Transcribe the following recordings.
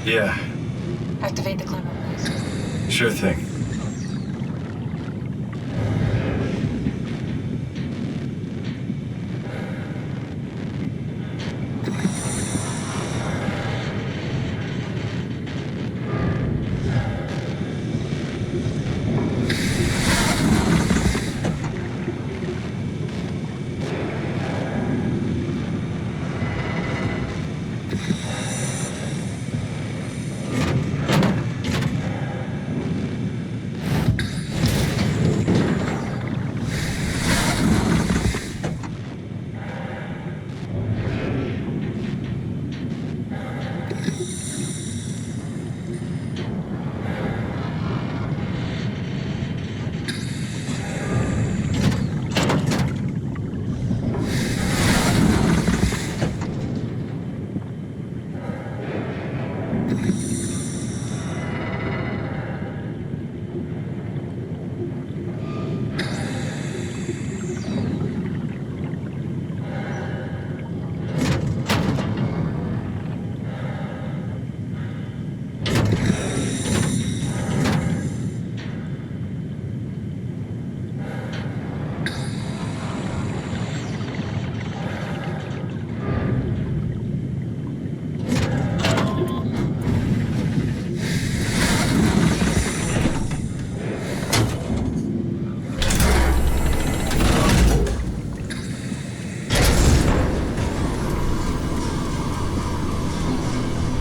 Yeah. Activate the climber, please. Sure thing.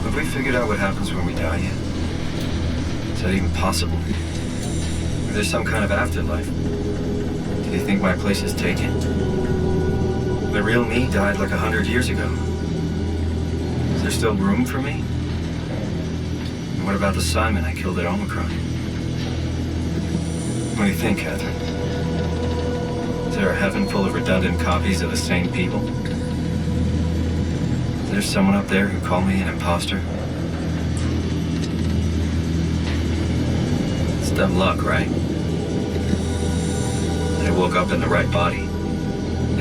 Have we figured out what happens when we die yet? Is that even possible? Is there some kind of afterlife? Do you think my place is taken? The real me died like 100 years ago. Is there still room for me? And what about the Simon I killed at Omicron? What do you think, Catherine? Is there a heaven full of redundant copies of the same people? Is there someone up there who called me an imposter? It's dumb luck, right? I woke up in the right body.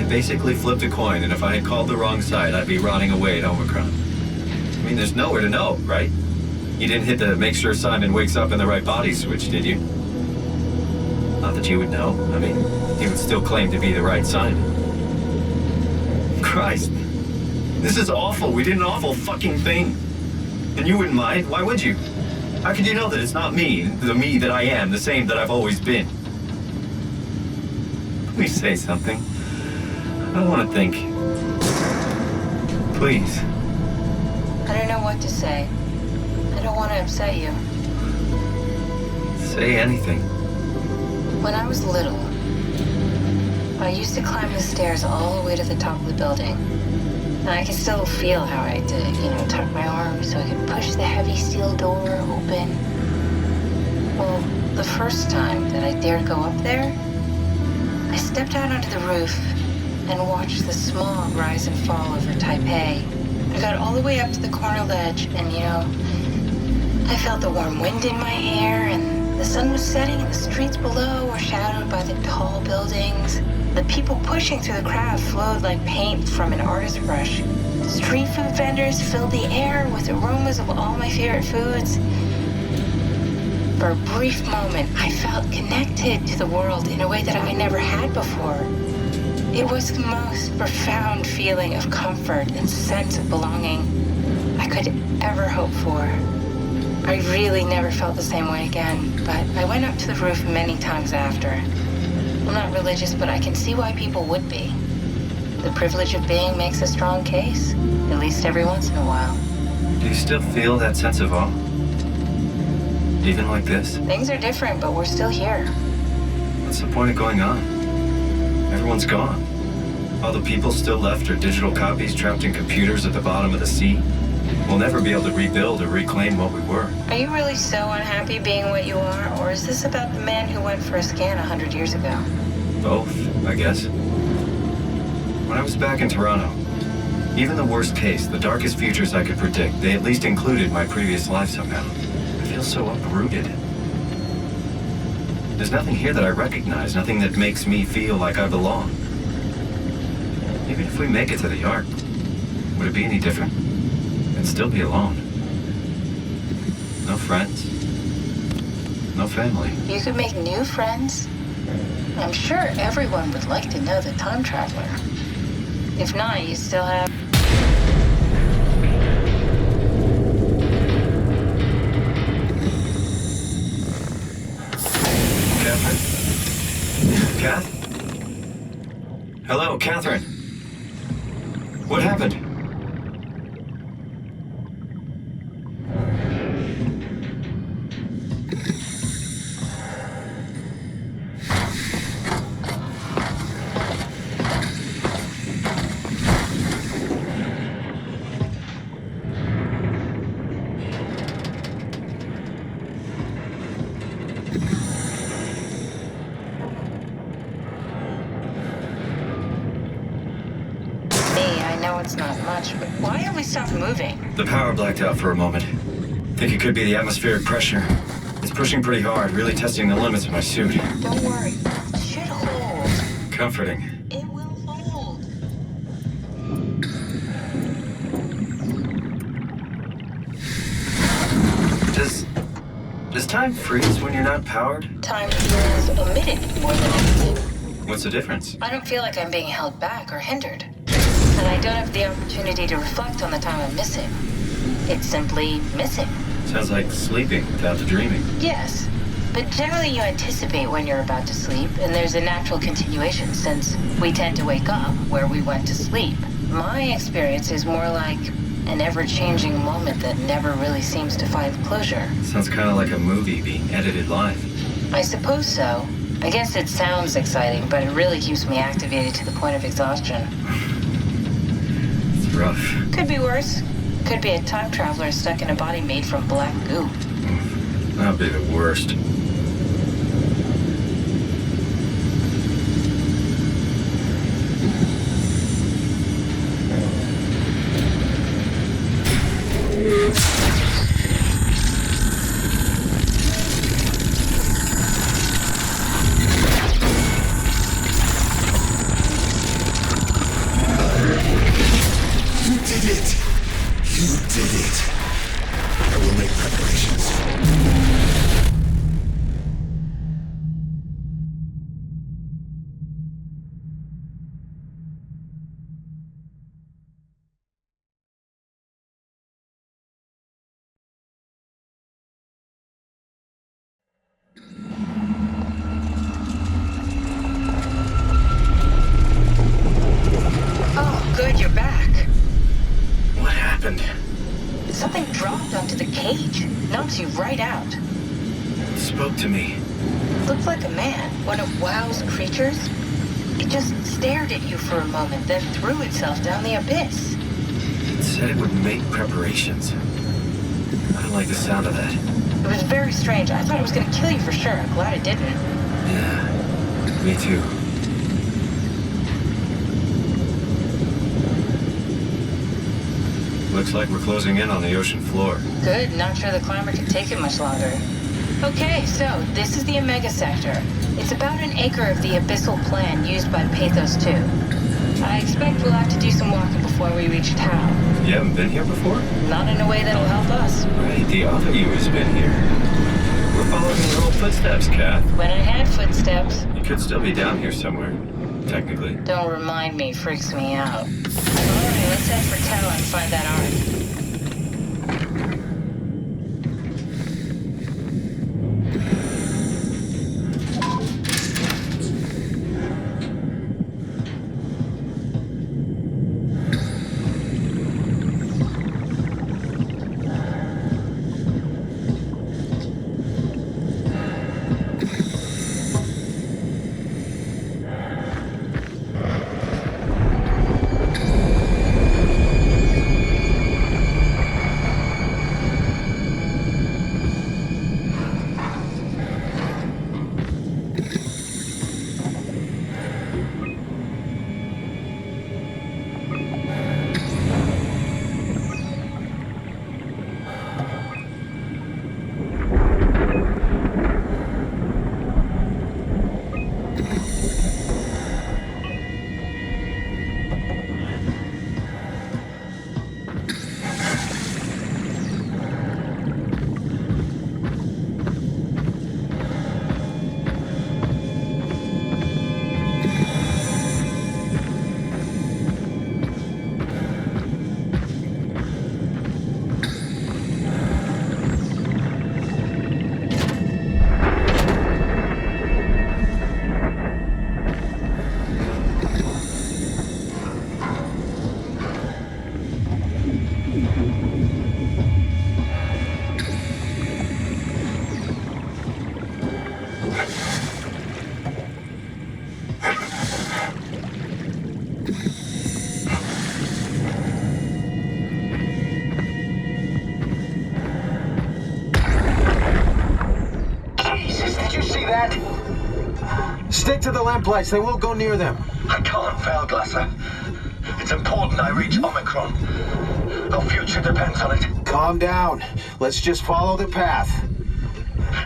I basically flipped a coin, and if I had called the wrong side, I'd be rotting away at Omicron. I mean, there's nowhere to know, right? You didn't hit the make sure Simon wakes up in the right body switch, did you? Not that you would know. I mean, he would still claim to be the right Simon. Christ. This is awful. We did an awful fucking thing. And you wouldn't mind? Why would you? How could you know that it's not me, the me that I am, the same that I've always been? Please say something. I don't want to think. Please. I don't know what to say. I don't want to upset you. Say anything. When I was little, I used to climb the stairs all the way to the top of the building. And I can still feel how I had to, tuck my arms so I could push the heavy steel door open. Well, the first time that I dared go up there, I stepped out onto the roof and watched the smog rise and fall over Taipei. I got all the way up to the corner ledge and, I felt the warm wind in my hair and the sun was setting and the streets below were shadowed by the tall buildings. The people pushing through the crowd flowed like paint from an artist's brush. Street food vendors filled the air with aromas of all my favorite foods. For a brief moment, I felt connected to the world in a way that I never had before. It was the most profound feeling of comfort and sense of belonging I could ever hope for. I really never felt the same way again, but I went up to the roof many times after. I'm not religious, but I can see why people would be. The privilege of being makes a strong case, at least every once in a while. Do you still feel that sense of awe? Even like this? Things are different, but we're still here. What's the point of going on? Everyone's gone. All the people still left are digital copies trapped in computers at the bottom of the sea. We'll never be able to rebuild or reclaim what we were. Are you really so unhappy being what you are, or is this about the man who went for a scan 100 years ago? Both, I guess. When I was back in Toronto, even the worst case, the darkest futures I could predict, they at least included my previous life somehow. I feel so uprooted. There's nothing here that I recognize, nothing that makes me feel like I belong. Even if we make it to the Ark, would it be any different? I'd still be alone. No friends. No family. You could make new friends. I'm sure everyone would like to know the time traveler. If not, you still have... Catherine? Kath? Hello, Catherine. What happened? It's not much, but why have we stopped moving? The power blacked out for a moment. Think it could be the atmospheric pressure. It's pushing pretty hard, really testing the limits of my suit. Don't worry. It should hold. Comforting. It will hold. Does time freeze when you're not powered? Time feels omitted more than anything. What's the difference? I don't feel like I'm being held back or hindered. And I don't have the opportunity to reflect on the time I'm missing. It's simply missing. Sounds like sleeping without the dreaming. Yes, but generally you anticipate when you're about to sleep, and there's a natural continuation since we tend to wake up where we went to sleep. My experience is more like an ever-changing moment that never really seems to find closure. Sounds kind of like a movie being edited live. I suppose so. I guess it sounds exciting, but it really keeps me activated to the point of exhaustion. Rough. Could be worse. Could be a time traveler stuck in a body made from black goo. That'd be the worst. Oh, good, you're back. What happened? Something dropped onto the cage. Knocks you right out. It spoke to me. Looked like a man, one of WoW's creatures. It just stared at you for a moment, then threw itself down the abyss. It said it would make preparations. I don't like the sound of that. It was very strange. I thought it was going to kill you for sure. I'm glad it didn't. Yeah, me too. Looks like we're closing in on the ocean floor. Good. Not sure the climber can take it much longer. Okay, so this is the Omega Sector. It's about an acre of the abyssal plan used by PATHOS-II. I expect we'll have to do some walking before we reach town. You haven't been here before? Not in a way that'll help us. Right, the other you has been here. We're following your old footsteps, Kath. When I had footsteps. You could still be down here somewhere, technically. Don't remind me, freaks me out. Alright, let's head for town and find that ark. that? Stick to the lamplights. They won't go near them. I can't fail, Glasser. It's important I reach Omicron. Our future depends on it. Calm down. Let's just follow the path.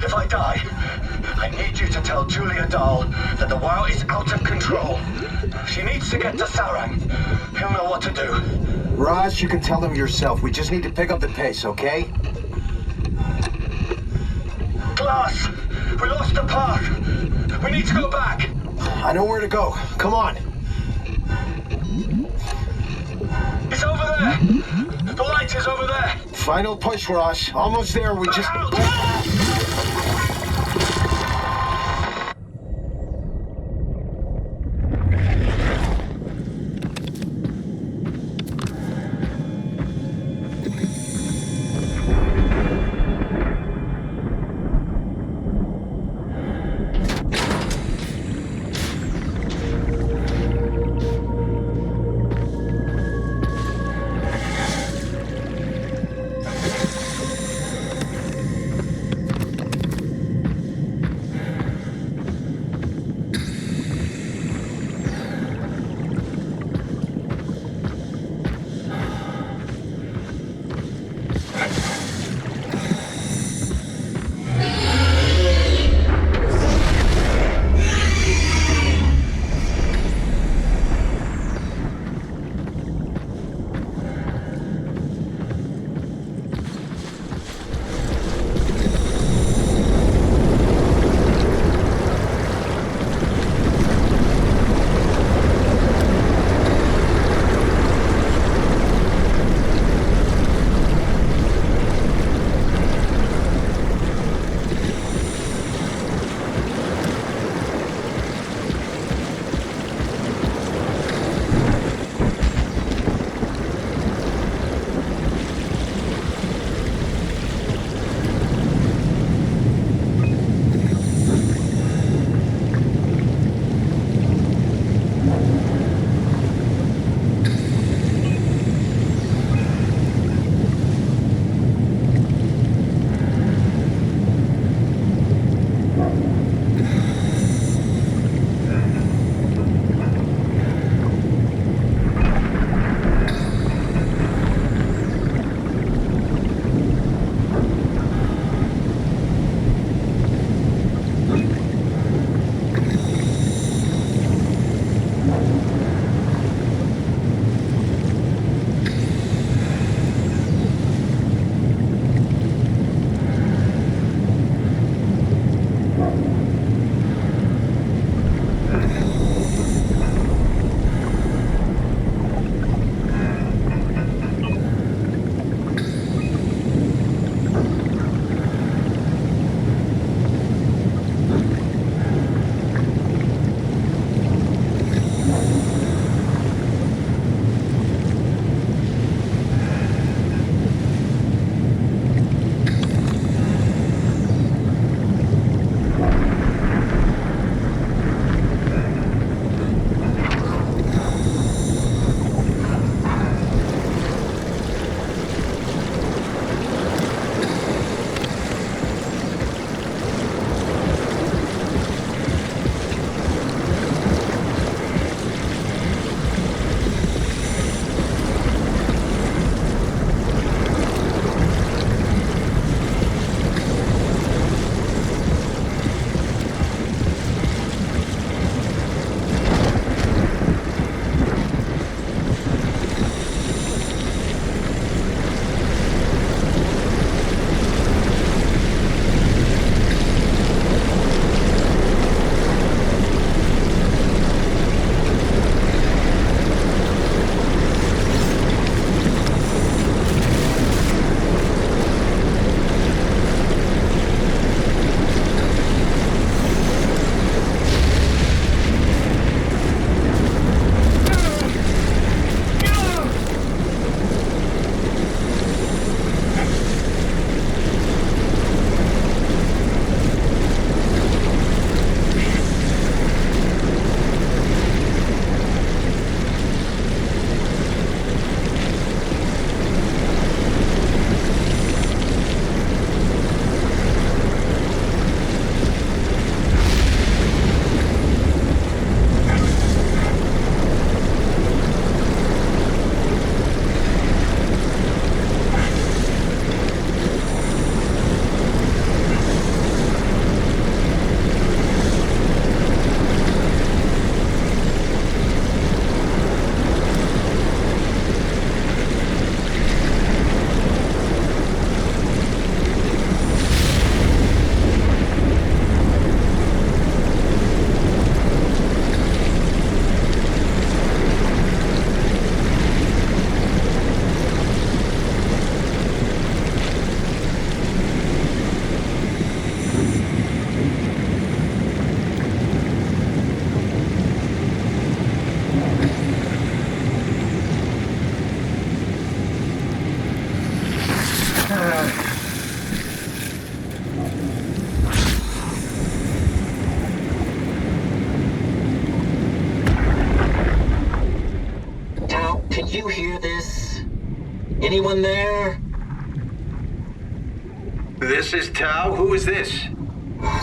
If I die, I need you to tell Julia Dahl that the WoW is out of control. She needs to get to Sarang. He'll know what to do. Raj, you can tell them yourself. We just need to pick up the pace, okay? Glass! We lost the path! We need to go back! I know where to go. Come on. It's over there! The light is over there! Final push, Raj. Almost there. We just... Anyone there? This is Tau. Who is this?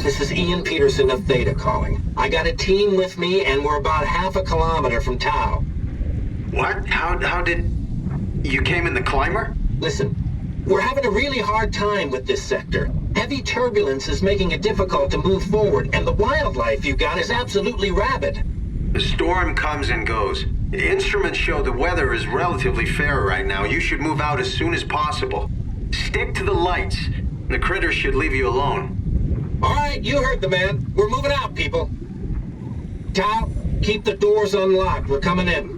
This is Ian Peterson of Theta calling. I got a team with me, and we're about half a kilometer from Tau. What? How did... You came in the climber? Listen, we're having a really hard time with this sector. Heavy turbulence is making it difficult to move forward, and the wildlife you got is absolutely rabid. The storm comes and goes. The instruments show the weather is relatively fair right now. You should move out as soon as possible. Stick to the lights. The critters should leave you alone. All right, you heard the man. We're moving out, people. Tau, keep the doors unlocked. We're coming in.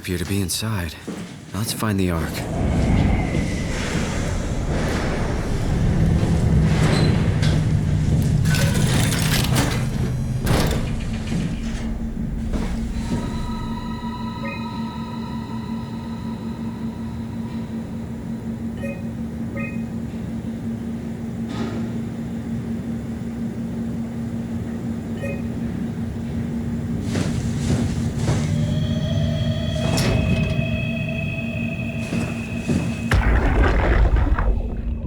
happier to be inside. Now let's find the Ark.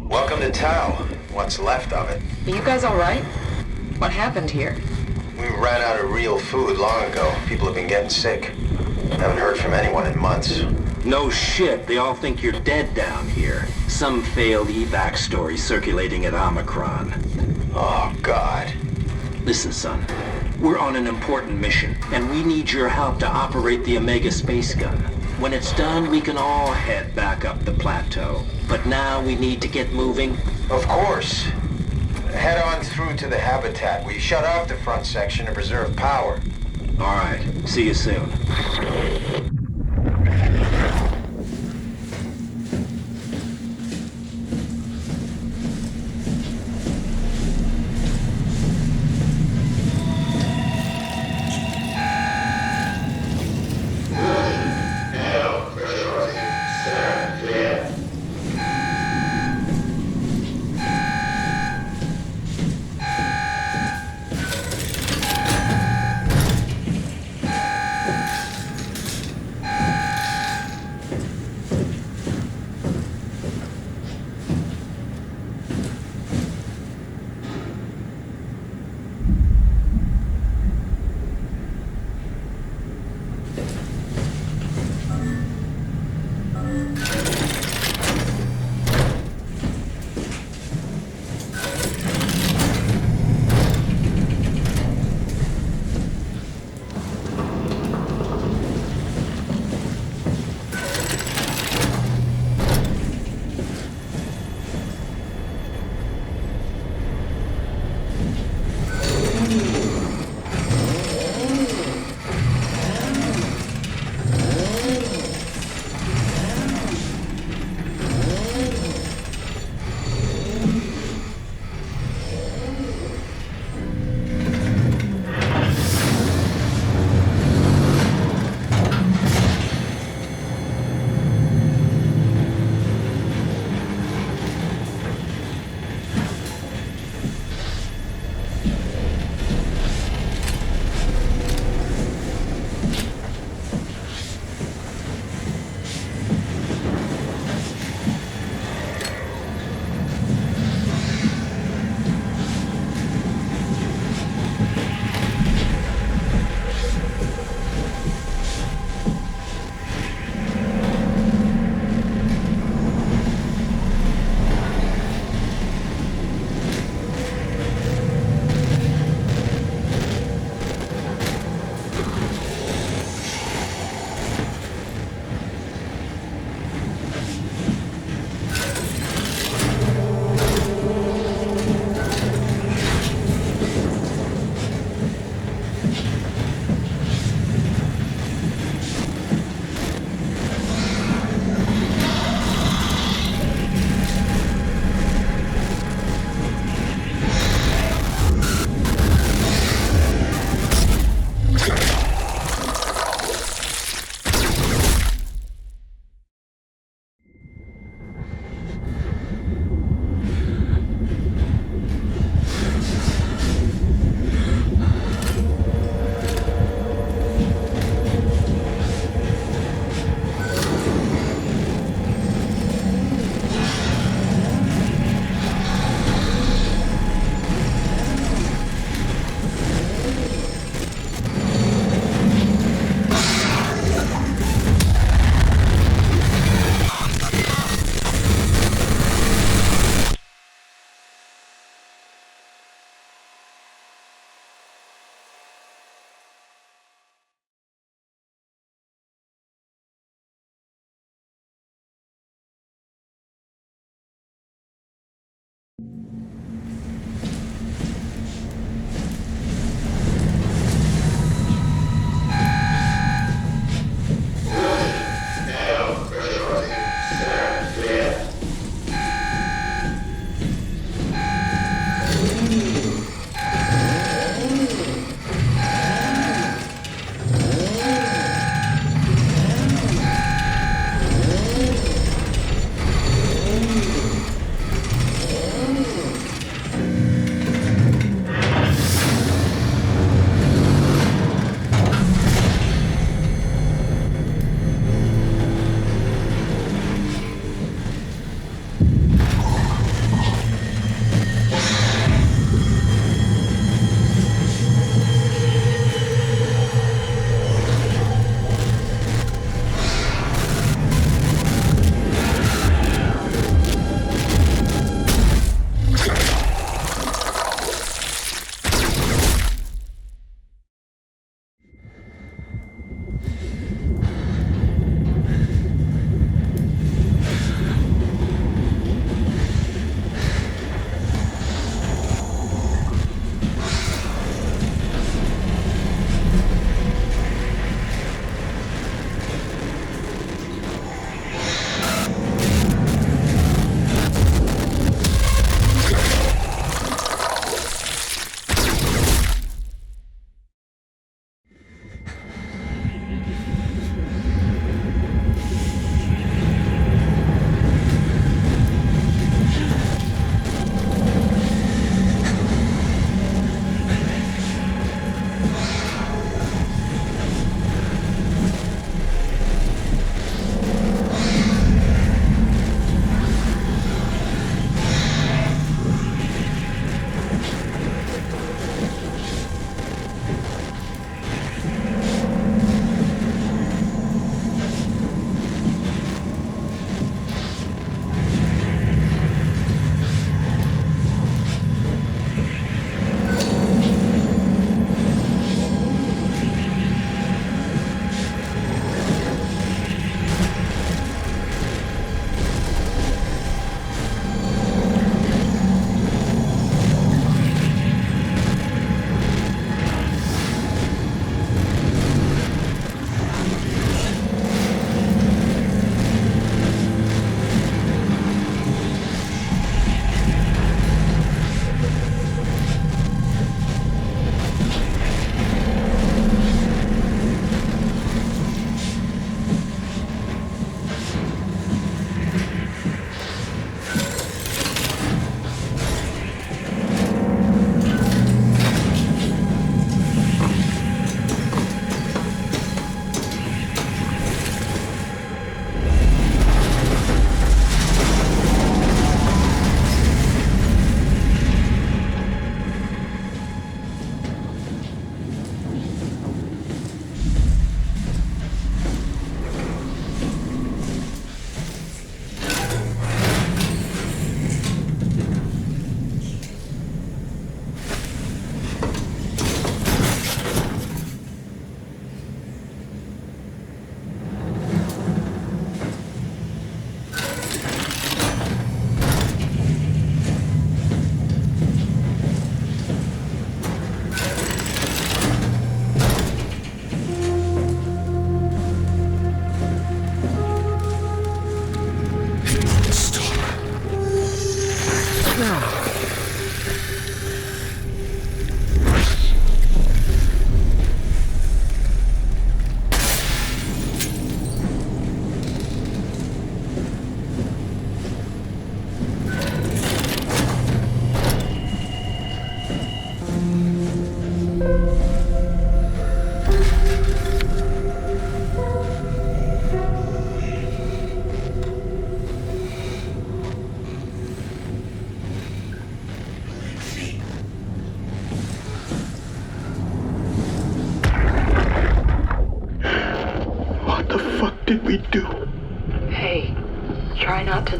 Welcome to Tau. What's left of it. Are you guys all right? What happened here? We ran out of real food long ago. People have been getting sick. Haven't heard from anyone in months. No shit, they all think you're dead down here. Some failed evac story circulating at Omicron. Oh, God. Listen, son. We're on an important mission, and we need your help to operate the Omega space gun. When it's done, we can all head back up the plateau. But now we need to get moving. Of course. Head on through to the habitat. We shut off the front section to preserve power. All right, see you soon.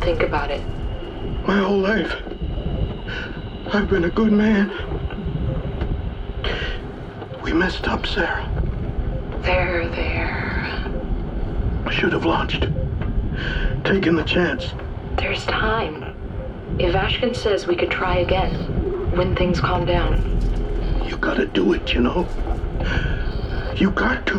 think about it. My whole life, I've been a good man. We messed up, Sarah. There. I should have launched. Taken the chance. There's time. If Ashkin says we could try again, when things calm down. You gotta do it, you know? You got to.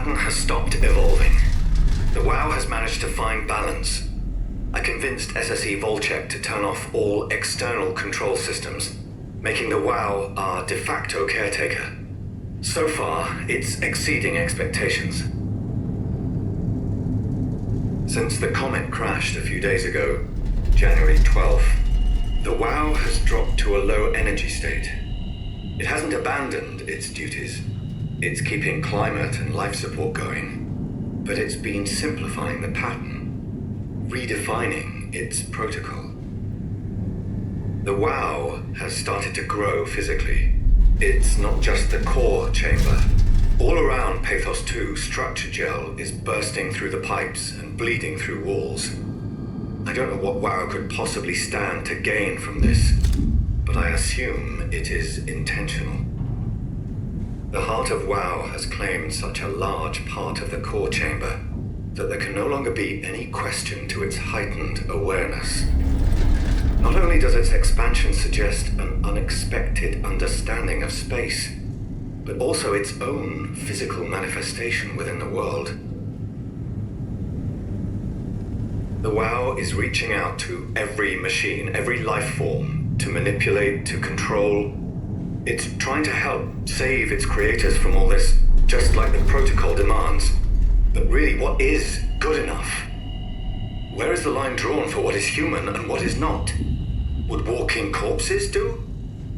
Has stopped evolving. The WoW has managed to find balance. I convinced SSE Volchek to turn off all external control systems, making the WoW our de facto caretaker. So far, it's exceeding expectations. Since the comet crashed a few days ago, January 12th, the WoW has dropped to a low energy state. It hasn't abandoned its duties. It's keeping climate and life support going, but it's been simplifying the pattern, redefining its protocol. The WoW has started to grow physically. It's not just the core chamber. All around PATHOS-II, structure gel is bursting through the pipes and bleeding through walls. I don't know what WoW could possibly stand to gain from this, but I assume it is intentional. The heart of WoW has claimed such a large part of the core chamber that there can no longer be any question to its heightened awareness. Not only does its expansion suggest an unexpected understanding of space, but also its own physical manifestation within the world. The WoW is reaching out to every machine, every life form, to manipulate, to control. It's trying to help save its creators from all this, just like the protocol demands. But really, what is good enough? Where is the line drawn for what is human and what is not? Would walking corpses do?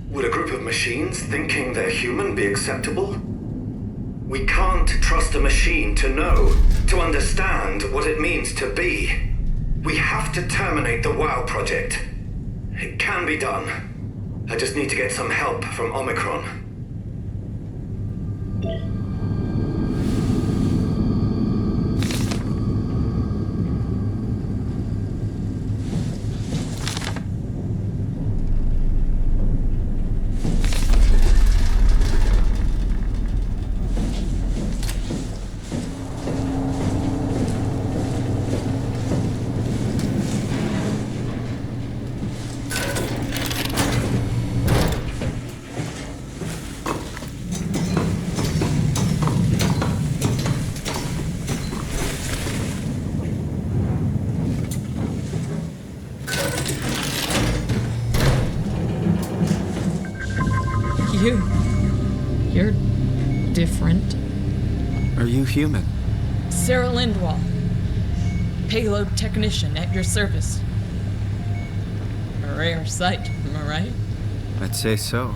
Would a group of machines thinking they're human be acceptable? We can't trust a machine to know, to understand what it means to be. We have to terminate the WoW project. It can be done. I just need to get some help from Omicron. You're different. Are you human? Sarah Lindwall, payload technician at your service. A rare sight, am I right? I'd say so.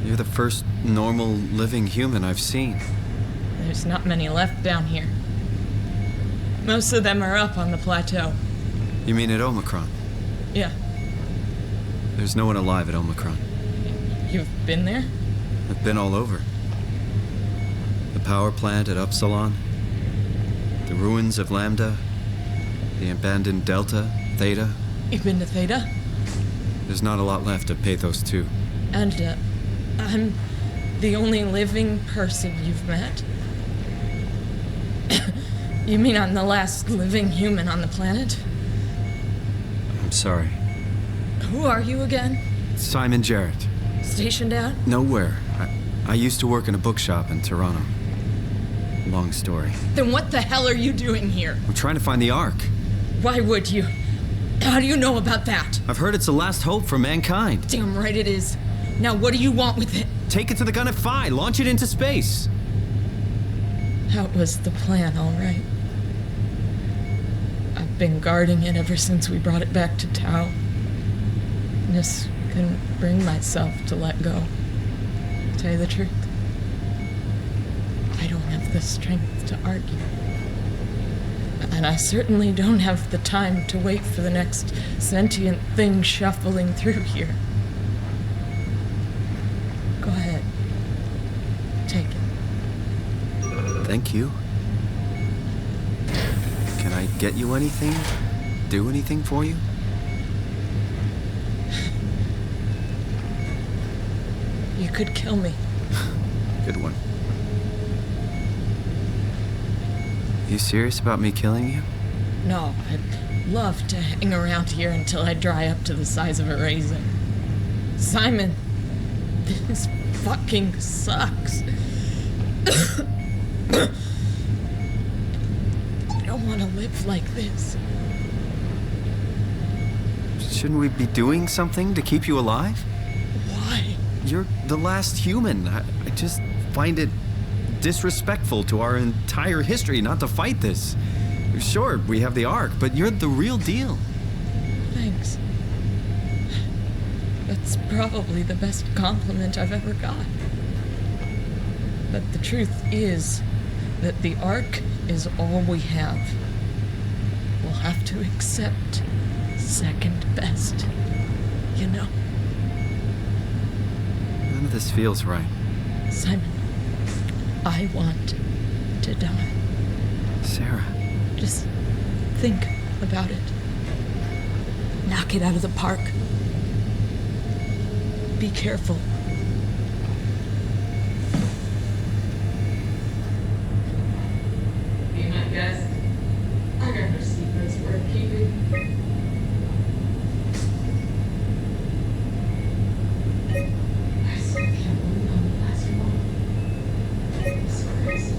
You're the first normal living human I've seen. There's not many left down here. Most of them are up on the plateau. You mean at Omicron? Yeah. There's no one alive at Omicron. You've been there? I've been all over. The power plant at Upsilon, the ruins of Lambda, the abandoned Delta, Theta. You've been to Theta? There's not a lot left of PATHOS-II. And, I'm the only living person you've met? You mean I'm the last living human on the planet? I'm sorry. Who are you again? Simon Jarrett. Stationed out? Nowhere. I used to work in a bookshop in Toronto. Long story. Then what the hell are you doing here? I'm trying to find the Ark. Why would you? How do you know about that? I've heard it's the last hope for mankind. Damn right it is. Now what do you want with it? Take it to the Gun Phi. Launch it into space. That was the plan, all right. I've been guarding it ever since we brought it back to Tau. Just couldn't bring myself to let go. To tell you the truth, I don't have the strength to argue. And I certainly don't have the time to wait for the next sentient thing shuffling through here. Go ahead. Take it. Thank you. Can I get you anything? Do anything for you? You could kill me. Good one. You serious about me killing you? No, I'd love to hang around here until I dry up to the size of a raisin. Simon, this fucking sucks. I don't want to live like this. Shouldn't we be doing something to keep you alive? Why? You're the last human. I just find it disrespectful to our entire history not to fight this. Sure, we have the Ark, but you're the real deal. Thanks. That's probably the best compliment I've ever got. But the truth is that the Ark is all we have. We'll have to accept second best, you know? None of this feels right. Simon, I want to die. Sarah. Just think about it. Knock it out of the park. Be careful. Be my guest. I got no secrets worth keeping. I still can't believe I'm the last one. It's crazy.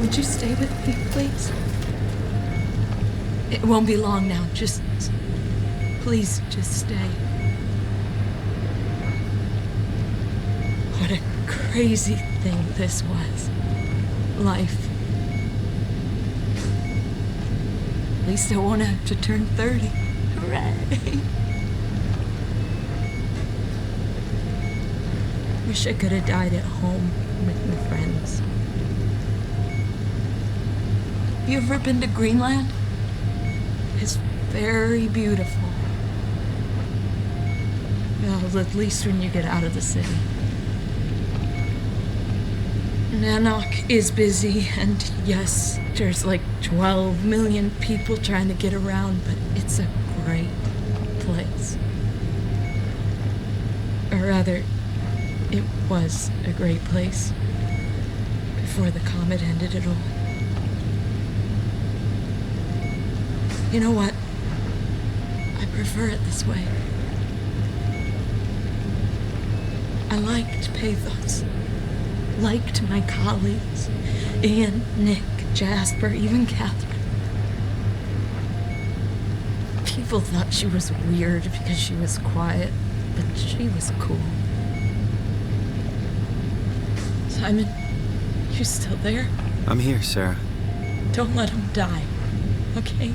Would you stay with me, please? It won't be long now. Please, just stay. What a crazy thing this was. Life. At least I won't have to turn 30. Hooray! Wish I could have died at home with my friends. Have you ever been to Greenland? It's very beautiful. Well, at least when you get out of the city. Nanook is busy, and yes, there's like 12 million people trying to get around, but it's a great place. Or rather, it was a great place before the comet ended it all. You know what? I prefer it this way. I liked Pathos. Liked my colleagues. Ian, Nick, Jasper, even Catherine. People thought she was weird because she was quiet, but she was cool. Simon, you still there? I'm here, Sarah. Don't let him die, okay?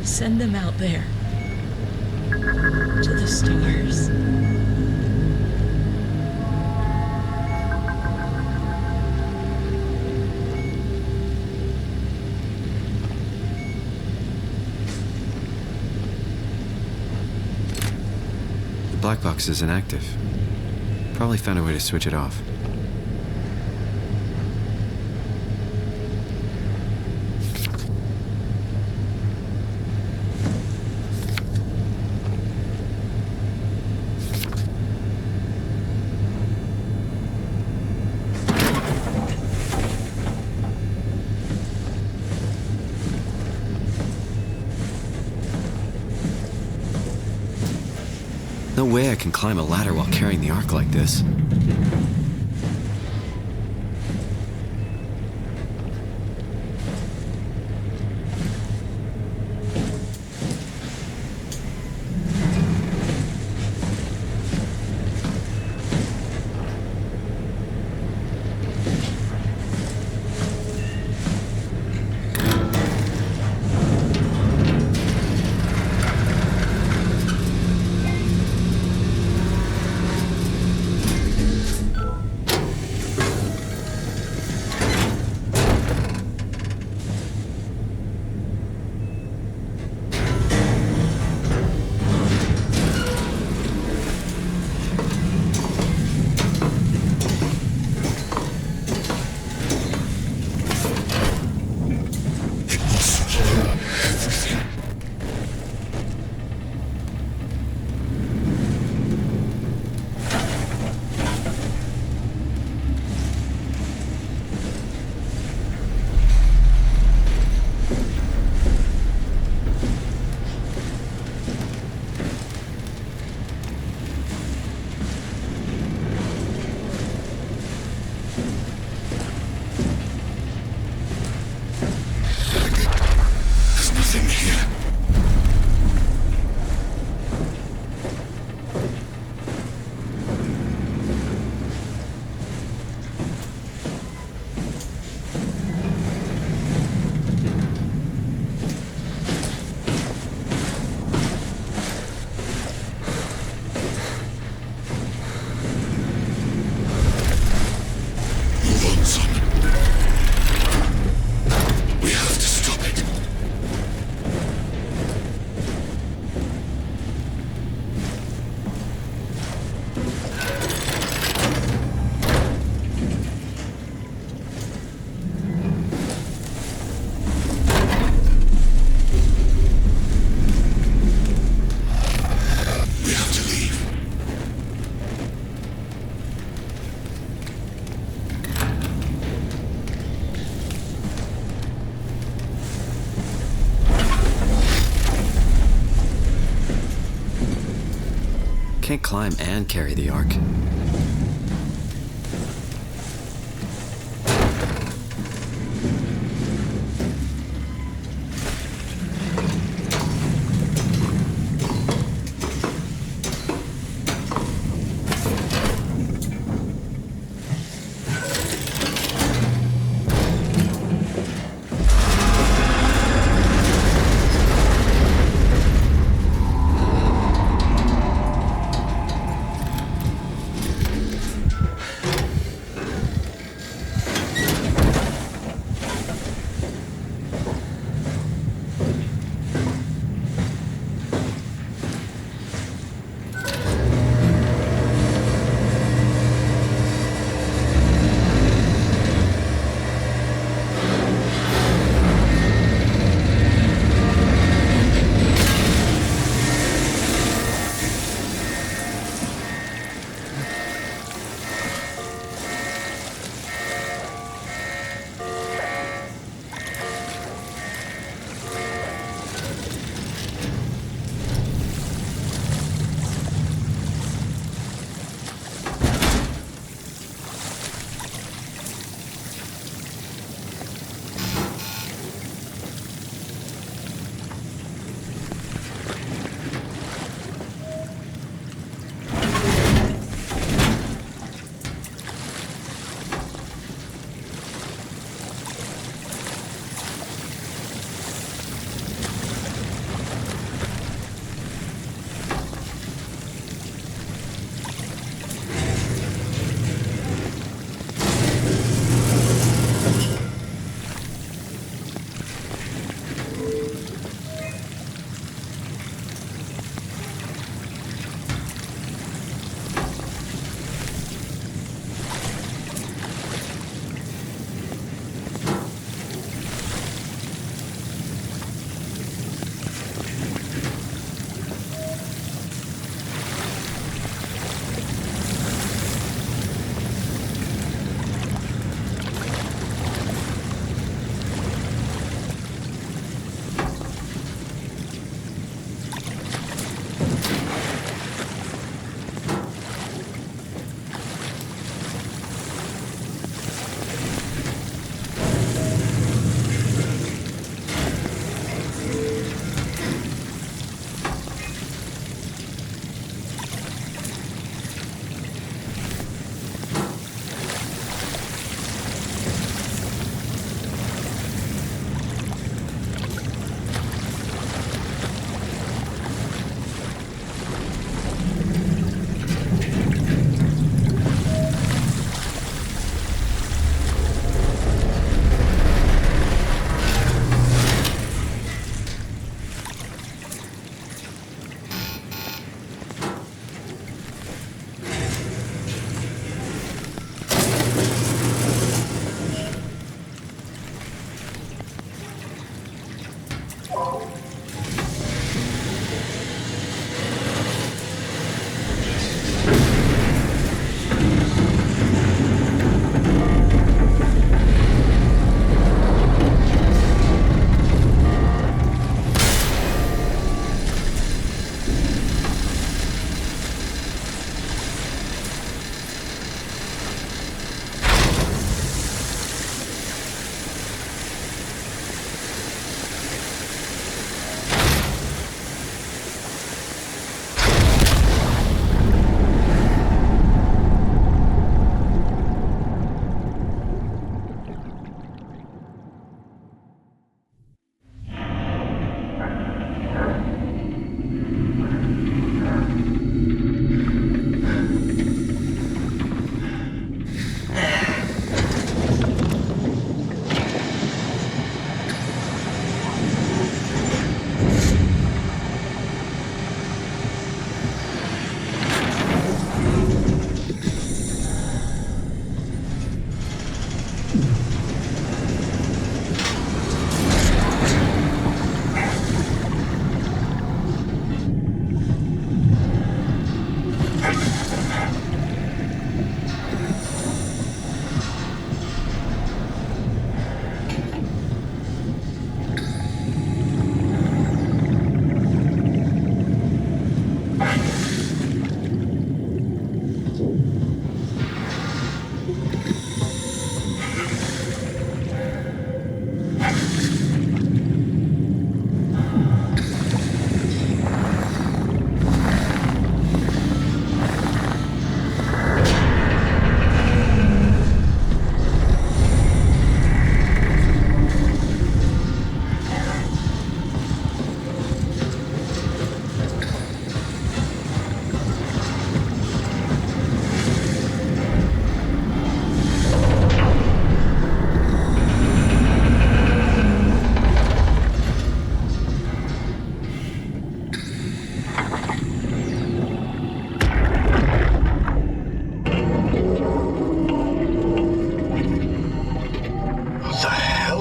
Send them out there. To the stars. The black box is inactive. Probably found a way to switch it off. No way I can climb a ladder while carrying the Ark like this. can't climb and carry the Ark.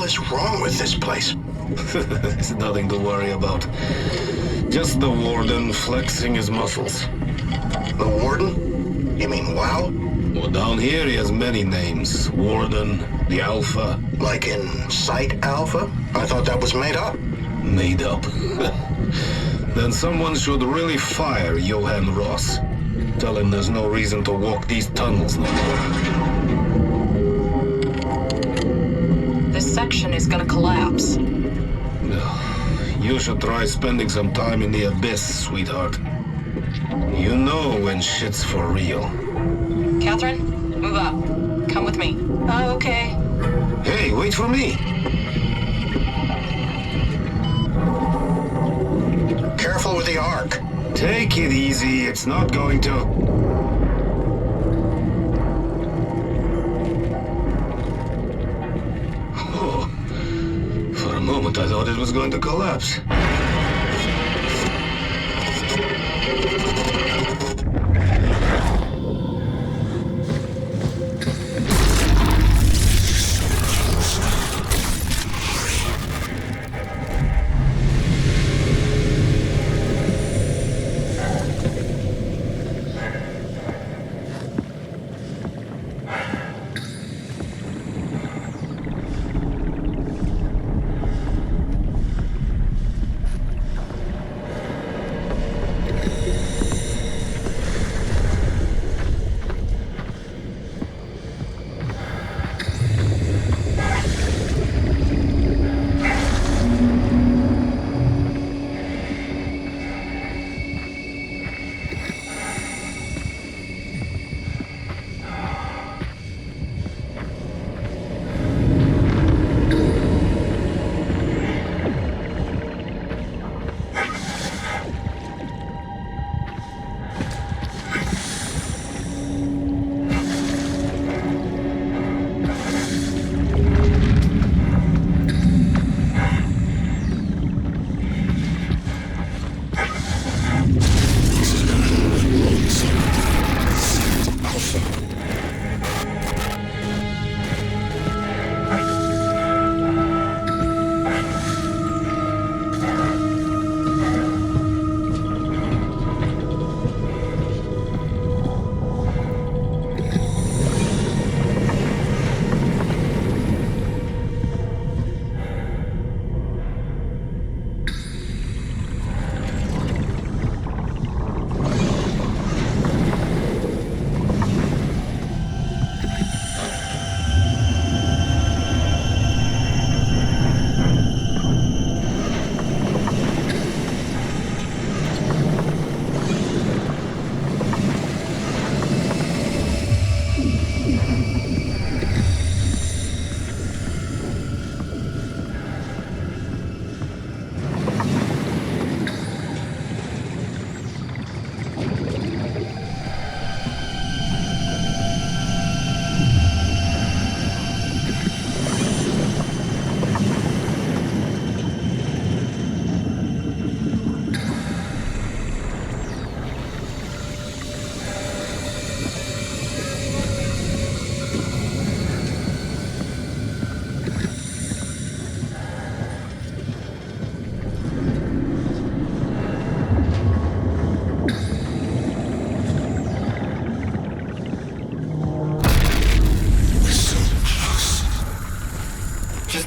is wrong with this place? There's nothing to worry about. Just the warden flexing his muscles. The warden? You mean WoW? Well, down here he has many names. Warden, the Alpha. Like in Site Alpha? I thought that was made up. Made up. Then someone should really fire Johan Ross. Tell him there's no reason to walk these tunnels no more. This section is gonna collapse. You should try spending some time in the abyss, sweetheart. You know when shit's for real. Catherine, move up. Come with me. Oh, okay. Hey, wait for me! Careful with the arc. Take it easy, it's not going to... Oh, for a moment I thought it was going to collapse.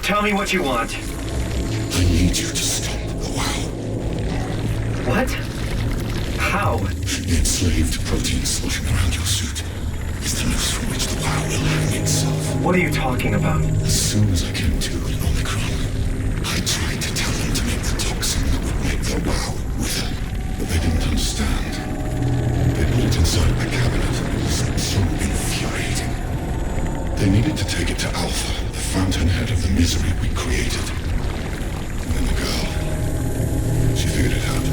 Tell me what you want. I need you to stop the WoW. What? How? The enslaved protein sloshing around your suit is the noose from which the WoW will hang itself. What are you talking about? As soon as I came to in Omicron, I tried to tell them to make the toxin that would make the WoW wither, but they didn't understand. They put it inside my cabinet. So infuriating. They needed to take it to Alpha, fountainhead of the misery we created. And then the girl, she figured it out.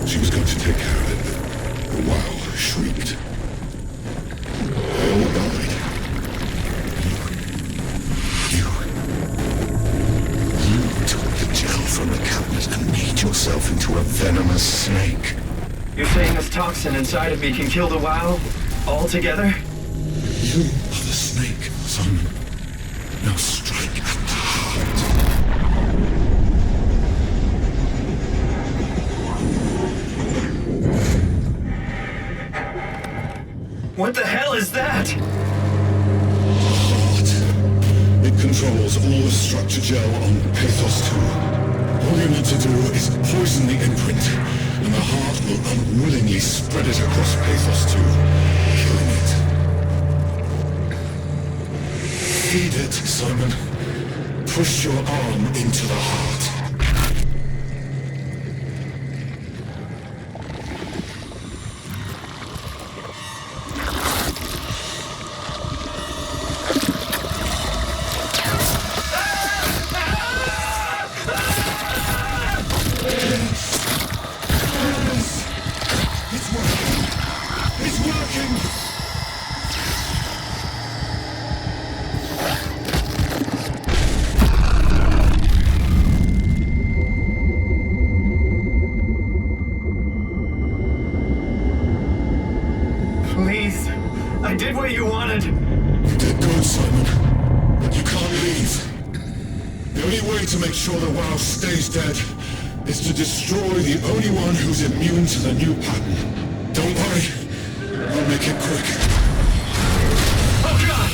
She was going to take care of it, but the WoW shrieked. They all died. You took the gel from the cabinet and made yourself into a venomous snake. You're saying this toxin inside of me can kill the WoW altogether? You are the snake, son. Now strike at the heart. structure gel on PATHOS-II. All you need to do is poison the imprint, and the heart will unwillingly spread it across PATHOS-II, killing it. Feed it, Simon. Push your arm into the heart. Please. I did what you wanted. You did good, Simon. But you can't leave. The only way to make sure the WoW stays dead is to destroy the only one who's immune to the new pattern. Don't worry. I'll make it quick. Oh, God!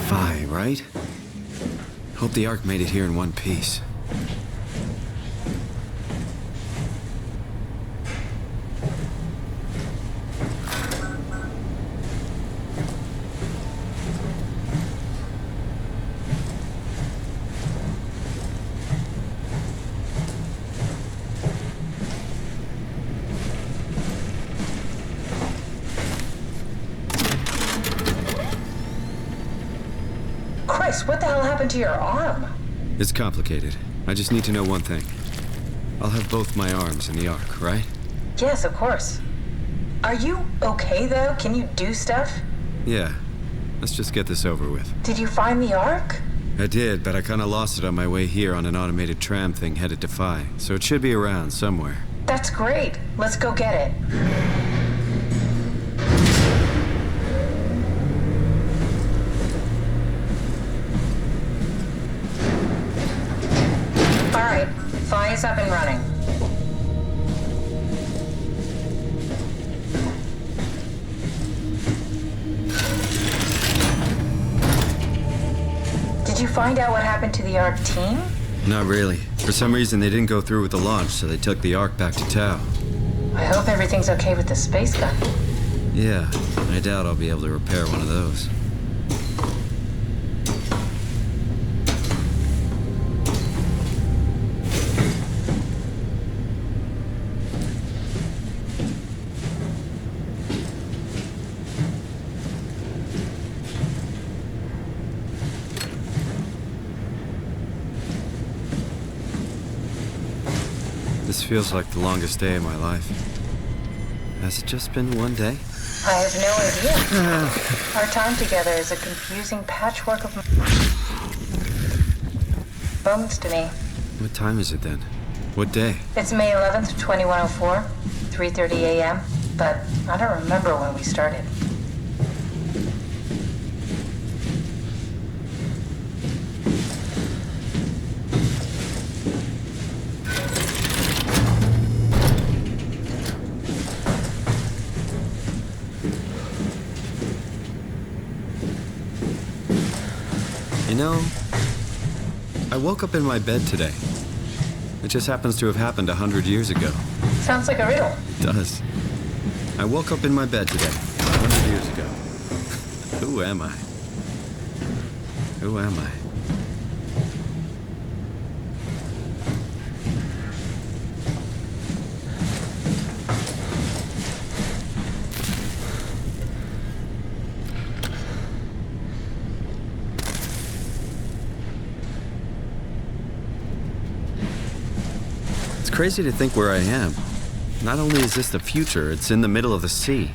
sci-fi, right? Hope the Ark made it here in one piece. What the hell happened to your arm? It's complicated. I just need to know one thing. I'll have both my arms in the Ark, right? Yes, of course. Are you okay, though? Can you do stuff? Yeah. Let's just get this over with. Did you find the Ark? I did, but I kind of lost it on my way here on an automated tram thing headed to Phi, so it should be around somewhere. That's great. Let's go get it. Phi is up and running. Did you find out what happened to the Ark team? Not really. For some reason, they didn't go through with the launch, so they took the Ark back to Tau. I hope everything's okay with the space gun. Yeah, I doubt I'll be able to repair one of those. This feels like the longest day of my life. Has it just been one day? I have no idea. Our time together is a confusing patchwork of moments to me. What time is it then? What day? It's May 11th, 2104, 3:30 a.m., but I don't remember when we started. You know, I woke up in my bed today. It just happens to have happened 100 years ago. Sounds like a riddle. It does. I woke up in my bed today, 100 years ago. Who am I? Who am I? It's crazy to think where I am. Not only is this the future, it's in the middle of the sea.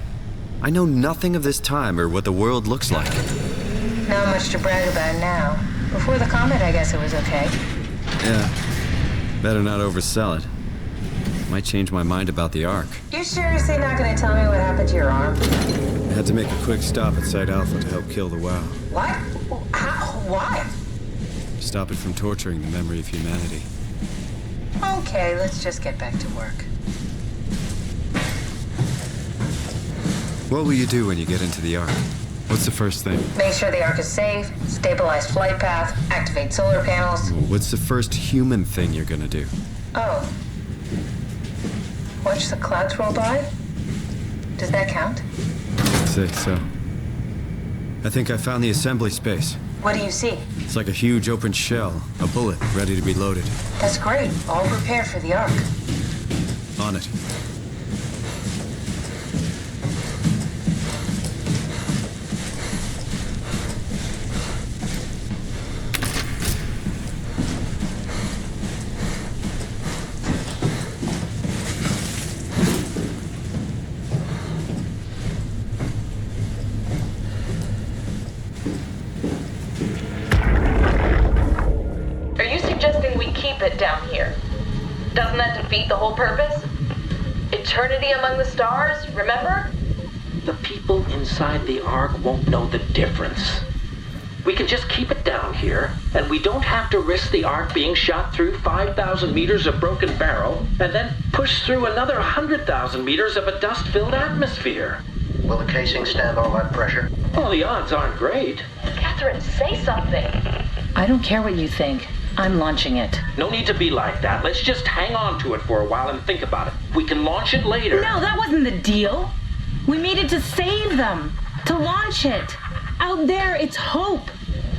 I know nothing of this time or what the world looks like. Not much to brag about now. Before the comet, I guess it was okay. Yeah. Better not oversell it. Might change my mind about the Ark. You seriously not gonna tell me what happened to your arm? I had to make a quick stop at Site Alpha to help kill the WoW. What? How? Why? Stop it from torturing the memory of humanity. Okay, let's just get back to work. What will you do when you get into the Ark? What's the first thing? Make sure the Ark is safe, stabilize flight path, activate solar panels. What's the first human thing you're gonna do? Oh. Watch the clouds roll by? Does that count? I'd say so. I think I found the assembly space. What do you see? It's like a huge open shell, a bullet ready to be loaded. That's great. All prepared for the Ark. On it. It down here. Doesn't that defeat the whole purpose? Eternity among the stars, remember? The people inside the Ark won't know the difference. We can just keep it down here, and we don't have to risk the Ark being shot through 5,000 meters of broken barrel, and then push through another 100,000 meters of a dust-filled atmosphere. Will the casing stand all that pressure? Well, the odds aren't great. Catherine. Catherine, say something. I don't care what you think. I'm launching it. No need to be like that. Let's just hang on to it for a while and think about it. We can launch it later. No, that wasn't the deal. We made it to save them. To launch it. Out there, it's hope.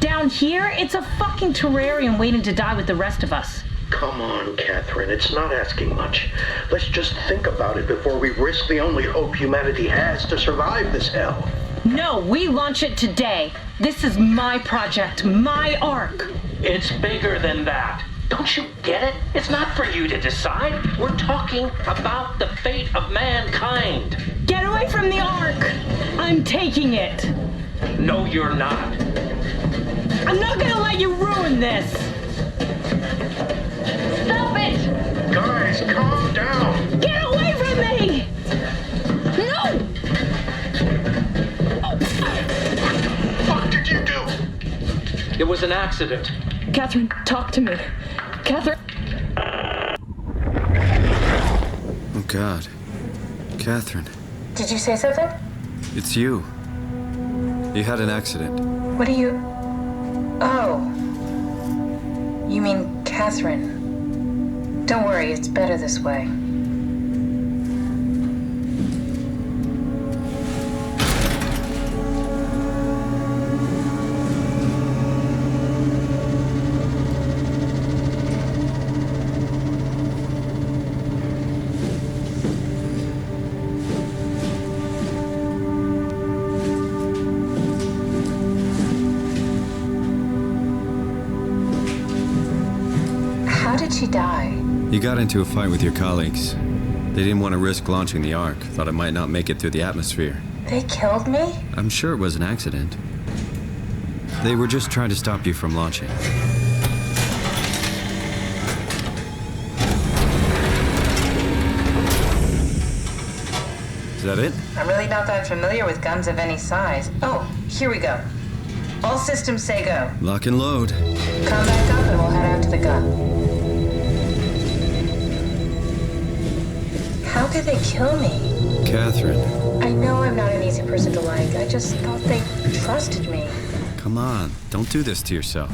Down here, it's a fucking terrarium waiting to die with the rest of us. Come on, Catherine. It's not asking much. Let's just think about it before we risk the only hope humanity has to survive this hell. No, we launch it today. This is my project, my ark. It's bigger than that. Don't you get it? It's not for you to decide. We're talking about the fate of mankind. Get away from the ark! I'm taking it. No, you're not. I'm not gonna let you ruin this. Stop it! Guys, calm down. Get away from me! No! What did you do? It was an accident. Catherine, talk to me. Catherine. Oh, God. Catherine. Did you say something? It's you. You had an accident. What do you... Oh. You mean Catherine. Don't worry, it's better this way. How did she die? You got into a fight with your colleagues. They didn't want to risk launching the Ark. Thought it might not make it through the atmosphere. They killed me? I'm sure it was an accident. They were just trying to stop you from launching. Is that it? I'm really not that familiar with guns of any size. Oh, here we go. All systems say go. Lock and load. Come back up and we'll head out to the gun. How did they kill me? Catherine. I know I'm not an easy person to like. I just thought they trusted me. Come on, don't do this to yourself.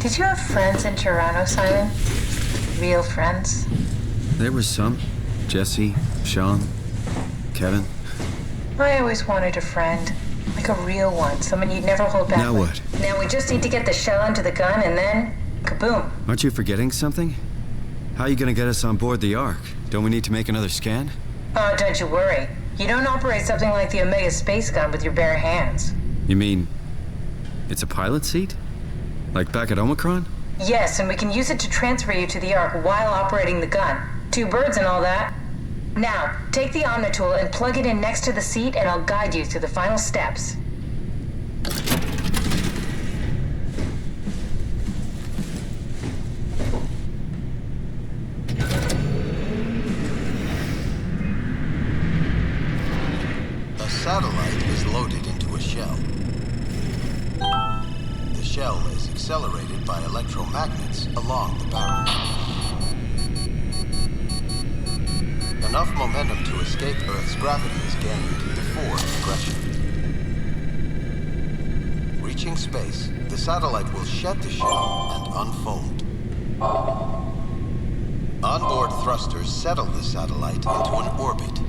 Did you have friends in Toronto, Simon? Real friends? There was some. Jesse, Sean, Kevin. I always wanted a friend. Like a real one. Someone you'd never hold back Now with. what? Now we just need to get the shell into the gun and then... kaboom. Aren't you forgetting something? How are you gonna get us on board the Ark? Don't we need to make another scan? Oh, don't you worry. You don't operate something like the Omega space gun with your bare hands. You mean... it's a pilot seat? Like back at Omicron? Yes, and we can use it to transfer you to the Ark while operating the gun. 2 birds and all that. Now, take the Omnitool and plug it in next to the seat and I'll guide you through the final steps. A satellite is loaded into a shell. The shell is accelerated by electromagnets along the barrel. Enough momentum to escape Earth's gravity is gained before progression. Reaching space, the satellite will shed the shell and unfold. Onboard thrusters settle the satellite into an orbit.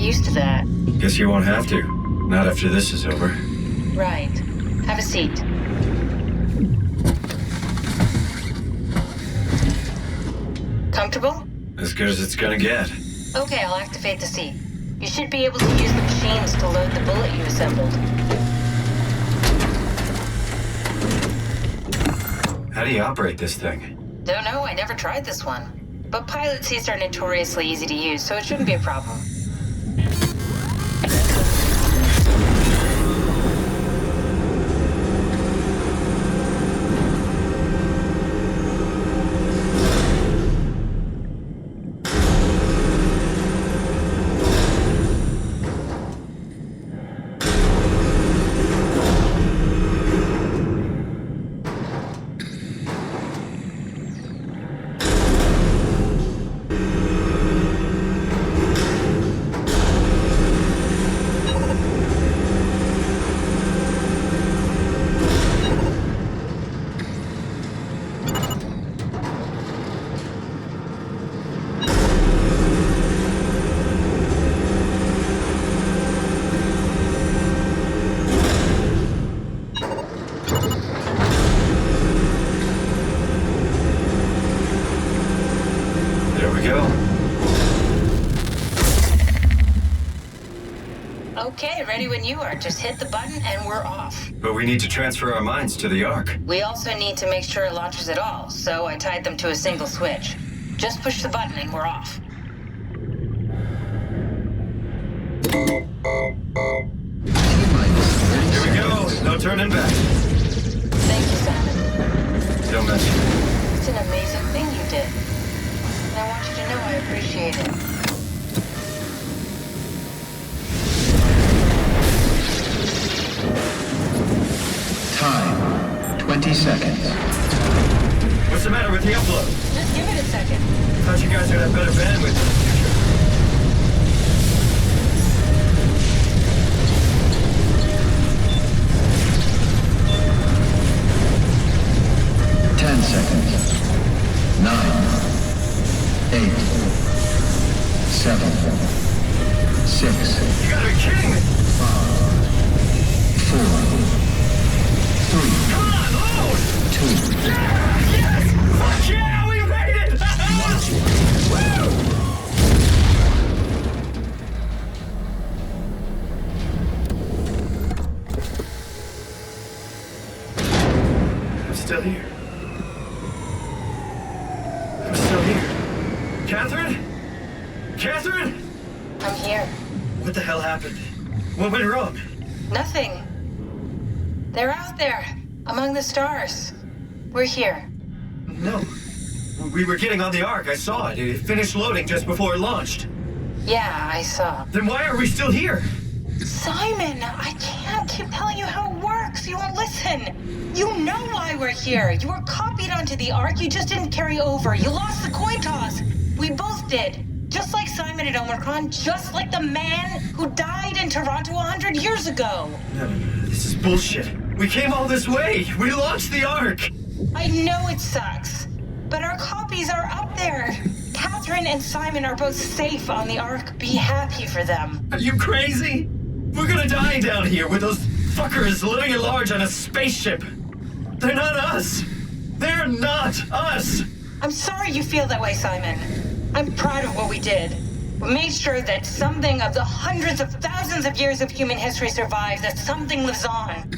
used to that. Guess you won't have to. Not after this is over. Right. Have a seat. Comfortable? As good as it's gonna get. Okay, I'll activate the seat. You should be able to use the machines to load the bullet you assembled. How do you operate this thing? Don't know, I never tried this one. But pilot seats are notoriously easy to use, so it shouldn't be a problem. Okay, ready when you are. Just hit the button and we're off. But we need to transfer our minds to the Ark. We also need to make sure it launches at all, so I tied them to a single switch. Just push the button and we're off. Here we go. No turning back. Thank you, Simon. Don't mess with me. It's an amazing thing you did. And I want you to know I appreciate it. Time, 20 seconds. What's the matter with the upload? Just give it a second. Thought you guys would have better bandwidth in the future. Seconds. 9, 8, 7, 6. You gotta be kidding me! 5, 4, 3. Come on, load! 2. Yes! Fuck yeah, we made it! Woo! I'm still here. Catherine? Catherine? I'm here. What the hell happened? What went wrong? Nothing. They're out there, among the stars. We're here. No. We were getting on the Ark. I saw it. It finished loading just before it launched. Yeah, I saw. Then why are we still here? Simon, I can't keep telling you how it works. You won't listen. You know why we're here. You were copied onto the Ark. You just didn't carry over. You lost the coin toss. We both did. Just like Simon at Omicron, just like the man who died in Toronto 100 years ago. No. This is bullshit. We came all this way. We launched the Ark. I know it sucks, but our copies are up there. Catherine and Simon are both safe on the Ark. Be happy for them. Are you crazy? We're gonna die down here with those fuckers living at large on a spaceship. They're not us. They're not us. I'm sorry you feel that way, Simon. I'm proud of what we did. We made sure that something of the hundreds of thousands of years of human history survives, that something lives on.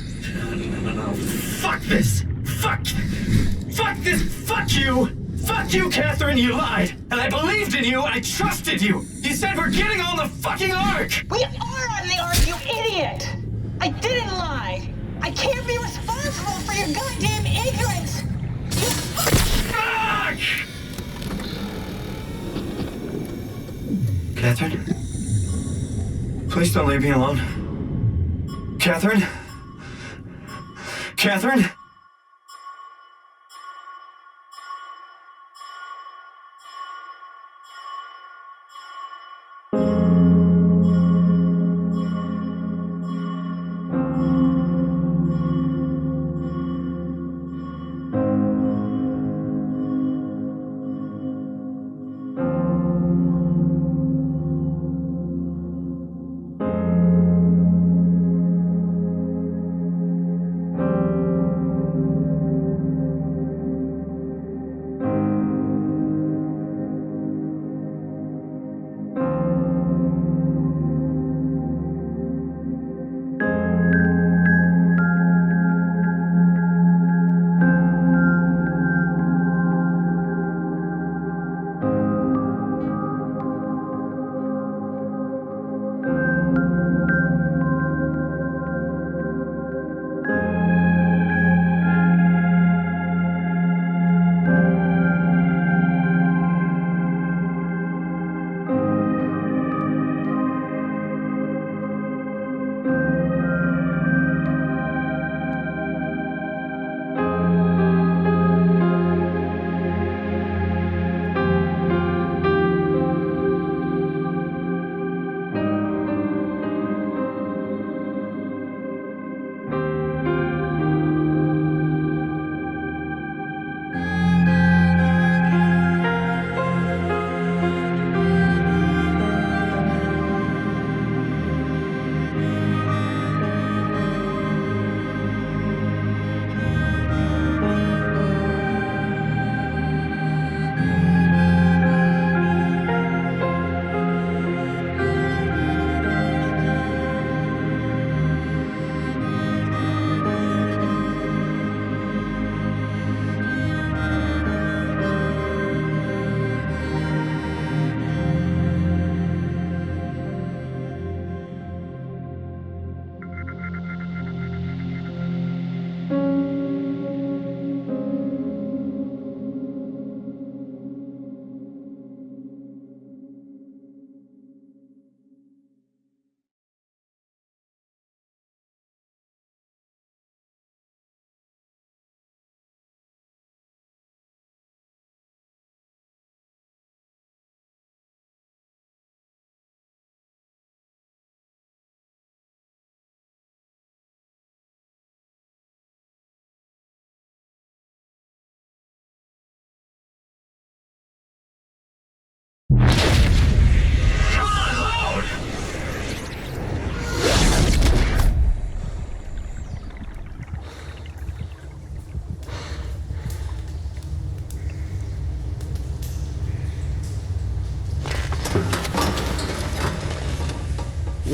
No. Fuck this. Fuck this. Fuck you. Fuck you, Catherine. You lied. And I believed in you. I trusted you. You said we're getting on the fucking Ark. We are on the Ark, you idiot. I didn't lie. I can't be responsible for your goddamn ignorance. Fuck! Catherine? Please don't leave me alone. Catherine? Catherine?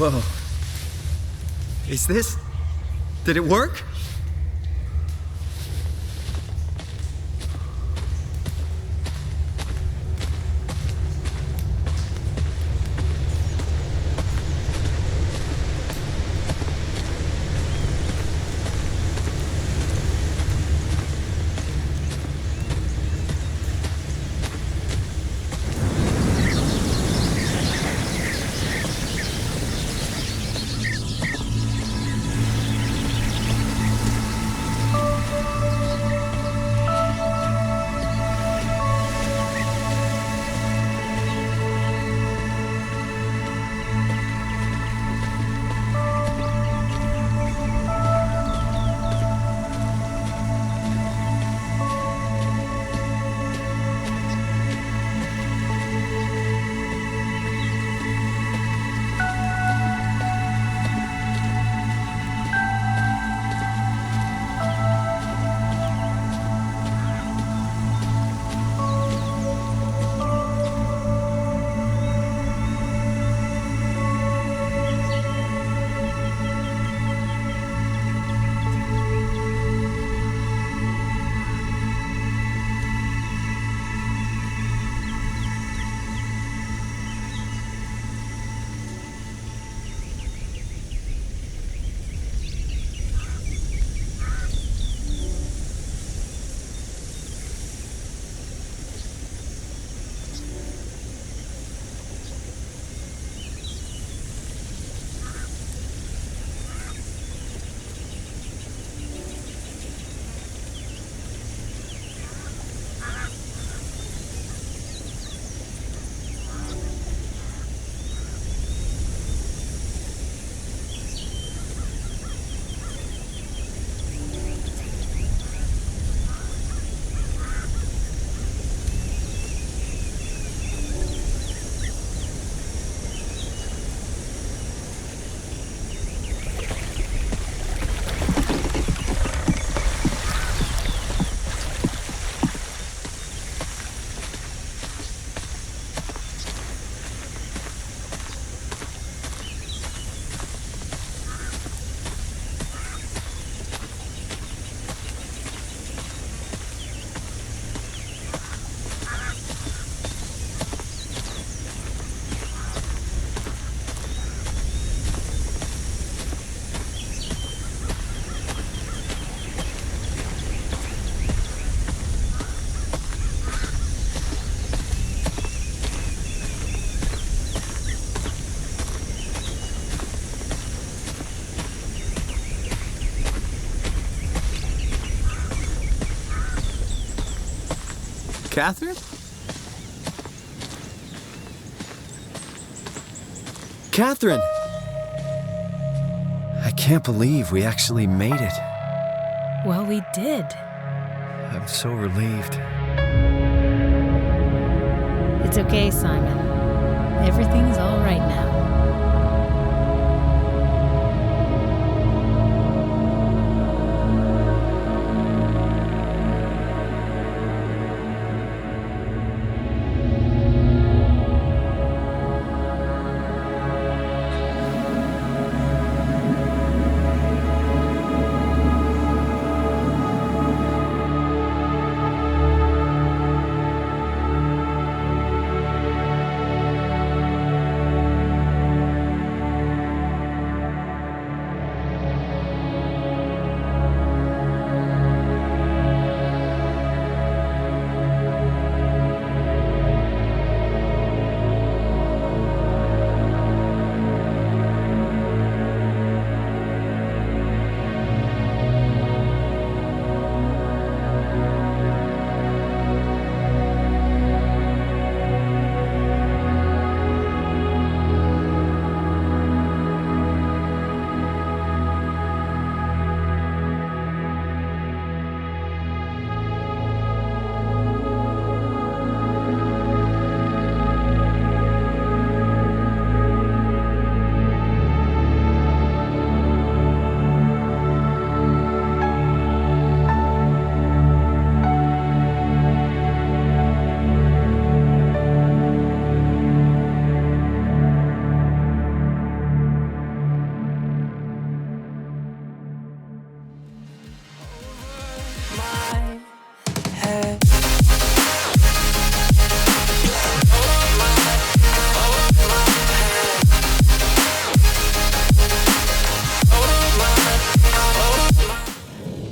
Whoa. Is this... Did it work? Catherine? Catherine! I can't believe we actually made it. Well, we did. I'm so relieved. It's okay, Simon. Everything's all right now.